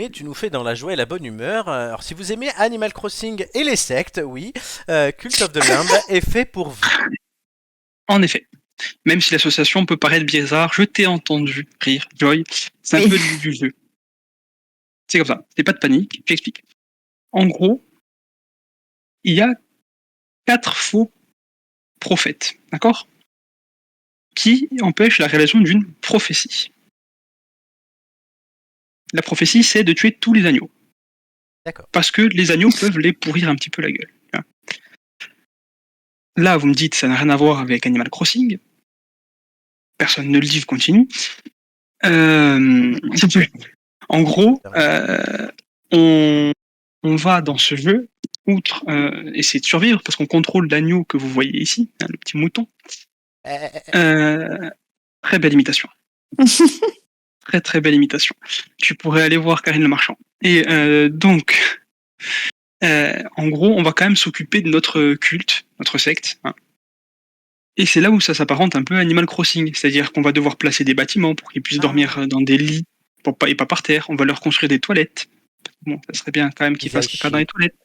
aimé, tu nous fais dans la joie et la bonne humeur. Alors si vous aimez Animal Crossing et les sectes, oui, Cult of the Lamb est fait pour vous. En effet, même si l'association peut paraître bizarre, je t'ai entendu rire, Joy. C'est un Oui. peu du jeu. C'est comme ça. C'est pas de panique. J'explique. En gros, il y a 4 faux prophètes, d'accord, qui empêchent la réalisation d'une prophétie. La prophétie, c'est de tuer tous les agneaux. D'accord. Parce que les agneaux peuvent les pourrir un petit peu la gueule. Là, vous me dites, ça n'a rien à voir avec Animal Crossing. Personne ne le dit, je continue. En gros, on va dans ce jeu, outre essayer de survivre, parce qu'on contrôle l'agneau que vous voyez ici, hein, le petit mouton. Très belle imitation. Très très belle imitation. Tu pourrais aller voir Karine Le Marchand. Et donc, en gros, on va quand même s'occuper de notre culte, notre secte. Hein. Et c'est là où ça s'apparente un peu à Animal Crossing, c'est-à-dire qu'on va devoir placer des bâtiments pour qu'ils puissent dormir dans des lits et pas par terre. On va leur construire des toilettes. Bon, ça serait bien quand même qu'ils fassent caca dans les toilettes.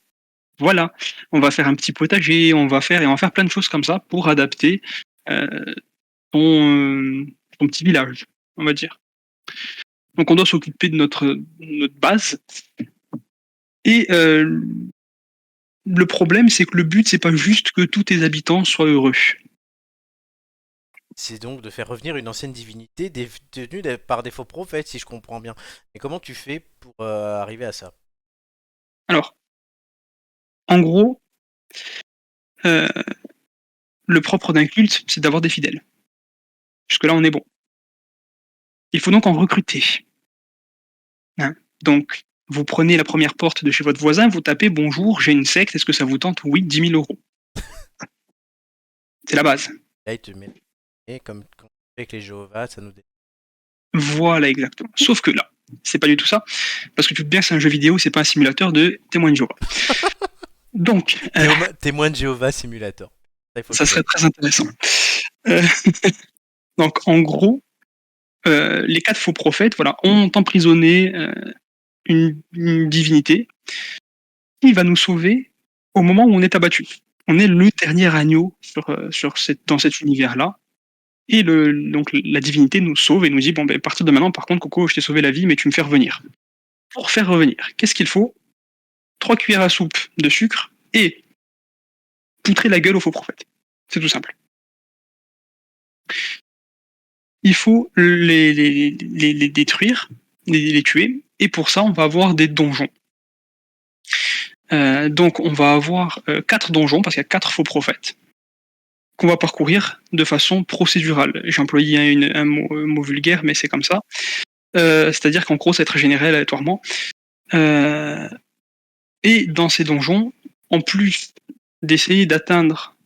Voilà, on va faire un petit potager, on va faire plein de choses comme ça pour adapter ton petit village, on va dire. Donc on doit s'occuper de notre base. Et le problème, c'est que le but, c'est pas juste que tous tes habitants soient heureux. C'est donc de faire revenir une ancienne divinité détenue par des faux prophètes, si je comprends bien. Mais comment tu fais pour arriver à ça? Alors, en gros, le propre d'un culte, c'est d'avoir des fidèles. Jusque-là, on est bon. Il faut donc en recruter. Hein. Donc, vous prenez la première porte de chez votre voisin, vous tapez bonjour, j'ai une secte, est-ce que ça vous tente? Oui, 10 000 euros. C'est la base. Là, il te met comme avec les Jéhovah, ça nous dit. Voilà, exactement. Sauf que là, c'est pas du tout ça, parce que tu te dis bien que c'est un jeu vidéo, c'est pas un simulateur de témoin de Jéhovah. Donc, Témoin de Jéhovah Simulator. Ça serait très intéressant. Donc, en gros, les 4 faux prophètes, voilà, ont emprisonné une divinité qui va nous sauver au moment où on est abattu. On est le dernier agneau dans cet univers-là. Et donc la divinité nous sauve et nous dit, bon, ben, à partir de maintenant, par contre, Coco, je t'ai sauvé la vie, mais tu me fais revenir. Pour faire revenir, qu'est-ce qu'il faut? 3 cuillères à soupe de sucre et poutrer la gueule aux faux prophètes. C'est tout simple. Il faut les détruire, les tuer, et pour ça, on va avoir des donjons. Donc, on va avoir 4 donjons, parce qu'il y a 4 faux prophètes, qu'on va parcourir de façon procédurale. J'ai employé un mot vulgaire, mais c'est comme ça. C'est-à-dire qu'en gros, ça va être généré aléatoirement. Et dans ces donjons, en plus d'essayer d'atteindre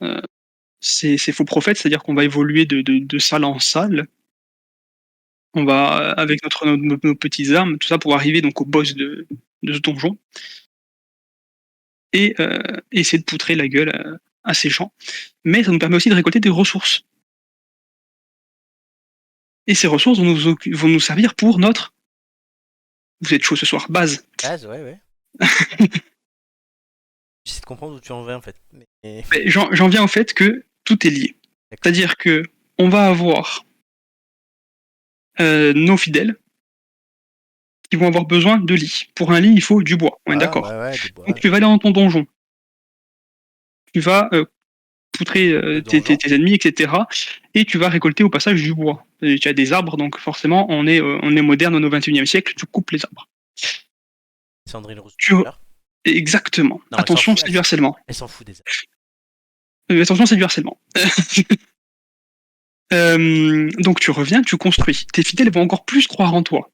ces faux prophètes, c'est-à-dire qu'on va évoluer de salle en salle, on va, avec nos petites armes, tout ça, pour arriver donc au boss de ce donjon, et essayer de poutrer la gueule à ces gens. Mais ça nous permet aussi de récolter des ressources. Et ces ressources vont nous servir pour notre... Vous êtes chaud ce soir, base. Base, ouais. J'essaie de comprendre où tu en vas en fait. Mais j'en viens au fait que tout est lié. C'est-à-dire que on va avoir nos fidèles qui vont avoir besoin de lits. Pour un lit, il faut du bois, on est d'accord. Ouais, donc tu vas aller dans ton donjon. Tu vas poutrer tes ennemis, etc. Et tu vas récolter au passage du bois. Et tu as des arbres, donc forcément, on est moderne, on est au 21e siècle, tu coupes les arbres. Sandrine Rousseau. Exactement. Non, attention, c'est du harcèlement. Elle s'en fout des arbres. Attention, c'est du harcèlement. Donc tu reviens, tu construis. Tes fidèles vont encore plus croire en toi.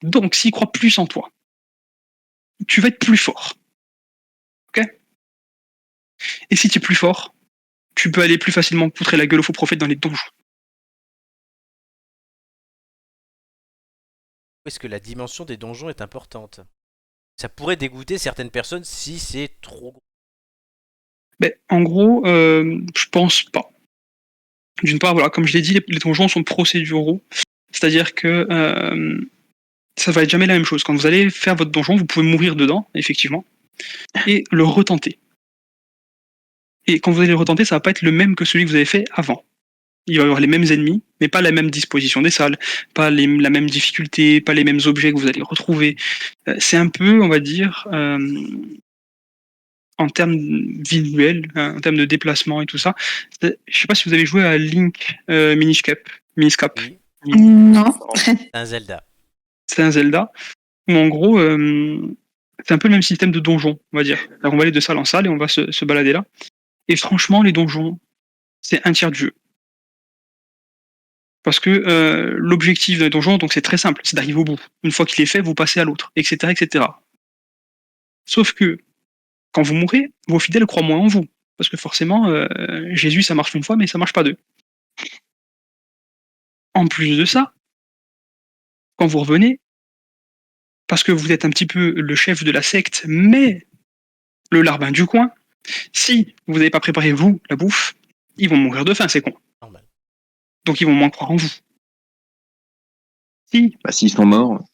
Donc s'ils croient plus en toi, tu vas être plus fort. Ok? Et si tu es plus fort, tu peux aller plus facilement poutrer la gueule aux faux prophètes dans les donjons. Est-ce que la dimension des donjons est importante? Ça pourrait dégoûter certaines personnes si c'est trop gros. En gros, je pense pas. D'une part, voilà, comme je l'ai dit, les donjons sont procéduraux. C'est-à-dire que ça va être jamais la même chose. Quand vous allez faire votre donjon, vous pouvez mourir dedans, effectivement, et le retenter. Et quand vous allez le retenter, ça va pas être le même que celui que vous avez fait avant. Il va y avoir les mêmes ennemis, mais pas la même disposition des salles, pas la même difficulté, pas les mêmes objets que vous allez retrouver. C'est un peu, on va dire, en termes visuels, en termes de déplacement et tout ça. Je sais pas si vous avez joué à Link Miniscape. Oui, Non. c'est un Zelda. C'est un Zelda où en gros, c'est un peu le même système de donjon, on va dire. Alors, on va aller de salle en salle et on va se balader là. Et franchement, les donjons, c'est un tiers du jeu. Parce que l'objectif d'un donjon, donc c'est très simple, c'est d'arriver au bout. Une fois qu'il est fait, vous passez à l'autre, etc., etc. Sauf que quand vous mourrez, vos fidèles croient moins en vous. Parce que forcément, Jésus, ça marche une fois, mais ça marche pas deux. En plus de ça, quand vous revenez, parce que vous êtes un petit peu le chef de la secte, mais le larbin du coin, si vous n'avez pas préparé, vous, la bouffe, ils vont mourir de faim, c'est con. Normal. Donc ils vont moins croire en vous. Si. Bah, s'ils sont morts.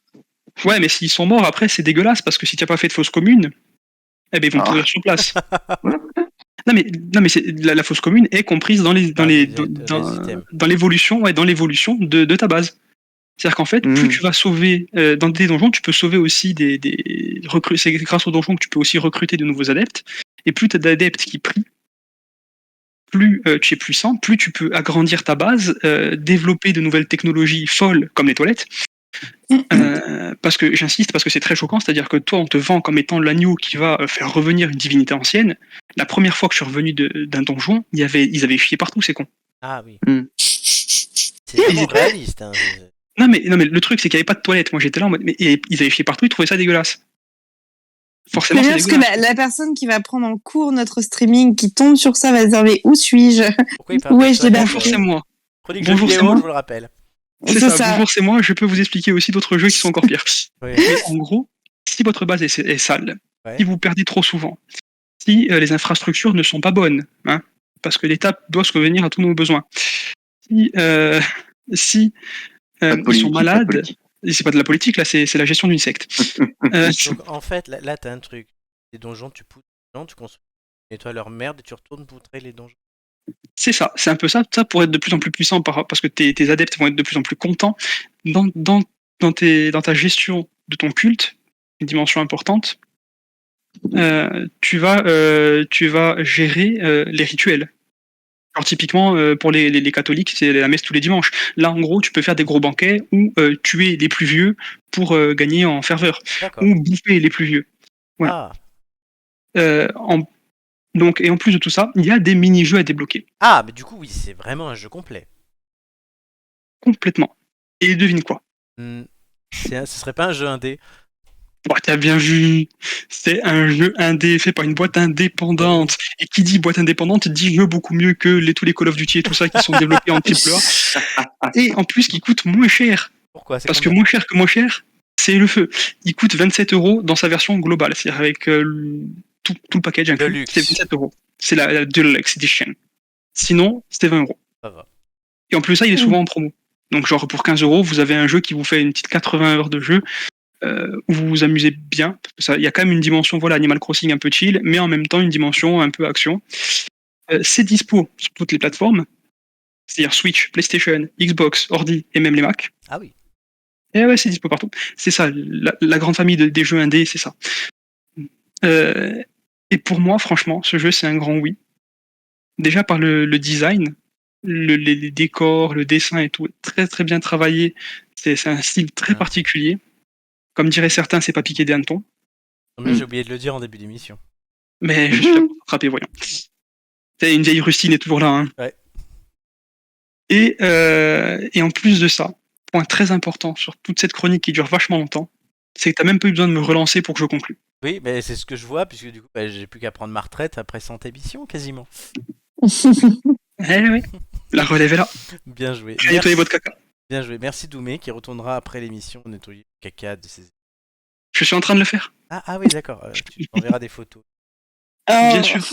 Ouais, mais s'ils sont morts, après, c'est dégueulasse, parce que si tu n'as pas fait de fausse commune, eh ben, ils vont pourrir sur place. Non mais la fausse commune est comprise dans l'évolution, dans l'évolution de ta base. C'est-à-dire qu'en fait, plus tu vas sauver dans des donjons, tu peux sauver aussi des recrues. C'est grâce aux donjons que tu peux aussi recruter de nouveaux adeptes. Et plus tu as d'adeptes qui prient, plus tu es puissant, plus tu peux agrandir ta base, développer de nouvelles technologies folles comme les toilettes. Parce que j'insiste, parce que c'est très choquant, c'est-à-dire que toi on te vend comme étant l'agneau qui va faire revenir une divinité ancienne. La première fois que je suis revenu d'un donjon, ils avaient chié partout, ces cons. Ah oui. C'est Ils vraiment étaient- réaliste. Hein. Non mais le truc c'est qu'il n'y avait pas de toilette. Moi j'étais là en mode, mais ils avaient chié partout, ils trouvaient ça dégueulasse. Forcément, Mais c'est parce que dégueulasse. la personne qui va prendre en cours notre streaming, qui tombe sur ça, va se dire mais où suis-je? Pourquoi il parle Ouais, de je toilette, débarque. Bonjour, c'est moi. Chronique Bonjour, jeux c'est vidéo, moi. je vous le rappelle. C'est C'est ça, ça. bonjour, c'est moi. Je peux vous expliquer aussi d'autres jeux qui sont encore pires. Oui. Mais en gros, si votre base est sale, Ouais. si vous perdez trop souvent, si les infrastructures ne sont pas bonnes, hein, parce que l'État doit subvenir à tous nos besoins, si Pas de ils politique, sont pas de malades, politique. et c'est pas de la politique, là, c'est la gestion d'une secte. Donc en fait, là t'as un truc. Les donjons, tu pousses les gens, tu construis, tu nettoies leur merde et tu retournes poutrer les donjons. C'est ça, c'est un peu ça, pour être de plus en plus puissant, parce que tes adeptes vont être de plus en plus contents dans ta gestion de ton culte, une dimension importante. Tu vas gérer les rituels. Alors typiquement pour les catholiques, c'est la messe tous les dimanches. Là, en gros, tu peux faire des gros banquets ou tuer les plus vieux pour gagner en ferveur, D'accord. ou bouffer les plus vieux. Voilà. Donc, et en plus de tout ça, il y a des mini-jeux à débloquer. Ah, mais du coup, oui, c'est vraiment un jeu complet. Complètement. Et devine quoi? Ce serait pas un jeu indé. Bon, t'as bien vu, c'est un jeu indé fait par une boîte indépendante. Et qui dit boîte indépendante dit jeu beaucoup mieux que tous les Call of Duty et tout ça qui sont développés en AAA. Et en plus, qui coûte moins cher. Pourquoi? C'est Parce que combien? moins cher que moins cher, c'est le feu. Il coûte 27 € dans sa version globale, c'est-à-dire avec tout le package inclus. Deluxe. C'est 27 €. C'est la Deluxe Edition. Sinon, c'était 20 €. Ça va. Et en plus, ça, il est souvent en promo. Donc, genre, pour 15 €, vous avez un jeu qui vous fait une petite 80 heures de jeu où vous vous amusez bien. Il y a quand même une dimension, voilà, Animal Crossing un peu chill, mais en même temps, une dimension un peu action. C'est dispo sur toutes les plateformes, c'est-à-dire Switch, PlayStation, Xbox, Ordi et même les Mac. Ah oui. Et ouais, c'est dispo partout. C'est ça, la grande famille des jeux indés, c'est ça. Et pour moi, franchement, ce jeu, c'est un grand oui. Déjà par le design, les décors, le dessin et tout, très très bien travaillé. C'est un style très particulier. Comme diraient certains, c'est pas piqué des hannetons. Mais j'ai oublié de le dire en début d'émission. Mais je suis là pour t'attraper, voyons. C'est une vieille rustine est toujours là. Hein. Ouais. Et en plus de ça, point très important sur toute cette chronique qui dure vachement longtemps, c'est que t'as même pas eu besoin de me relancer pour que je conclue. Oui, mais c'est ce que je vois, puisque du coup, j'ai plus qu'à prendre ma retraite après 100 émissions, quasiment. Eh oui, la relève est là. Bien joué. J'ai nettoyé votre caca. Bien joué. Merci Doumé, qui retournera après l'émission nettoyer le caca de ses... Je suis en train de le faire. Ah oui, d'accord. Tu m'enverras des photos. Bien sûr.